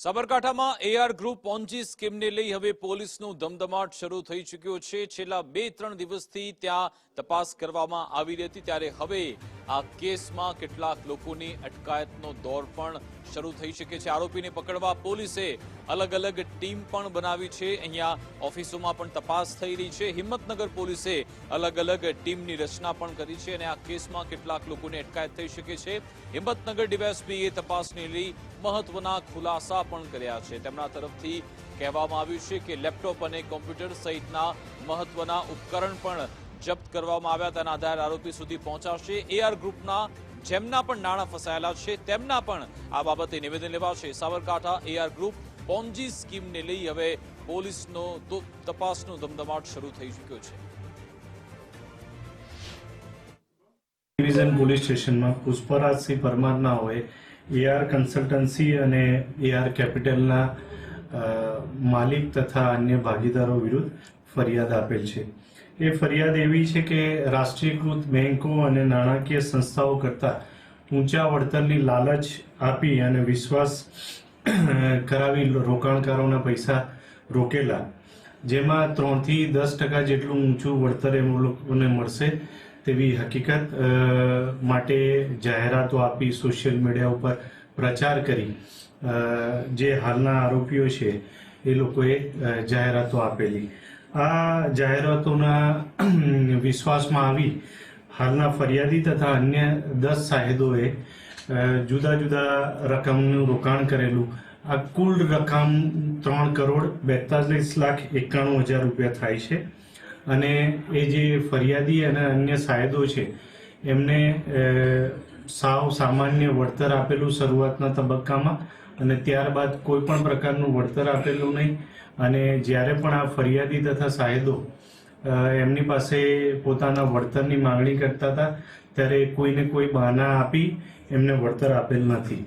સાબરકાંઠામાં AR group Ponzi સ્કીમને લઈ હવે પોલીસનું ધમધમાટ શરૂ થઈ ચૂક્યો છે। છેલ્લા 2-3 દિવસથી ત્યાં તપાસ કરવામાં આવી રહી હતી, ત્યારે હવે આ કેસમાં કેટલાક લોકોની અટકાયતનો દોર પણ શરૂ થઈ શકે છે। આરોપીને પકડવા પોલીસે અલગ અલગ ટીમ પણ બનાવી છે। અહીંયા ઓફિસોમાં પણ તપાસ થઈ રહી છે। હિંમતનગર પોલીસે અલગ અલગ ટીમની રચના પણ કરી છે અને આ કેસમાં કેટલાક લોકોની અટકાયત થઈ શકે છે। હિંમતનગર ડીવાયએસપીએ તપાસને લઈ મહત્વના ખુલાસા પણ કર્યા છે। તેમના તરફથી કહેવામાં આવ્યું છે કે લેપટોપ અને કોમ્પ્યુટર સહિતના મહત્વના ઉપકરણ પણ જપ્ત કરવામાં આવ્યા, તેના આધારે આરોપી સુધી પહોંચાશે। એઆર ગ્રુપના જેમના પણ નાણાં ફસાયેલા છે તેમના પણ આ બાબતે નિવેદન લેવાશે। સાબરકાંઠા એઆર ગ્રુપ પોન્જી સ્કીમને લઈ હવે પોલીસનો તપાસનો ધમધમાટ શરૂ થઈ ચૂક્યો છે। ડિવિઝન પોલીસ સ્ટેશનમાં પુષ્પરાજસિંહ પરમારના હોય એઆર કન્સલ્ટન્સી અને એઆર કેપિટલના માલિક તથા અન્ય ભાગીદારો વિરુદ્ધ ફરિયાદ આપેલ છે। એ ફરિયાદ એવી છે કે રાષ્ટ્રીયકૃત બેંકો અને નાણાકીય સંસ્થાઓ કરતાં ઊંચા વળતરની લાલચ આપી અને વિશ્વાસ કરાવી રોકાણકારોના પૈસા રોકેલા, જેમાં 3 થી 10% જેટલું ઊંચું વળતર એ લોકોને મળશે તેવી હકીકત માટે જાહેરાતો આપી સોશિયલ મીડિયા ઉપર પ્રચાર કરી જે હાલના આરોપીઓ છે એ લોકોએ જાહેરાતો આપેલી। આ જાહેરાતોના વિશ્વાસમાં આવી હાલના ફરિયાદી તથા અન્ય 10 સાહેદોએ જુદા જુદા રકમનું રોકાણ કરેલું। આ કુલ રકમ 3,42,91,000 રૂપિયા થાય છે અને એ જે ફરિયાદી અને અન્ય સાહેદો છે એમને સાવ સામાન્ય વળતર આપેલું શરૂઆતના તબક્કામાં અને ત્યારબાદ કોઈ પણ પ્રકારનું વળતર આપેલું નહીં। અને જ્યારે પણ આ ફરિયાદી તથા સાહેદો એમની પાસે પોતાના વળતરની માંગણી કરતા હતા ત્યારે કોઈને કોઈ બહાના આપી એમને વળતર આપેલ નથી।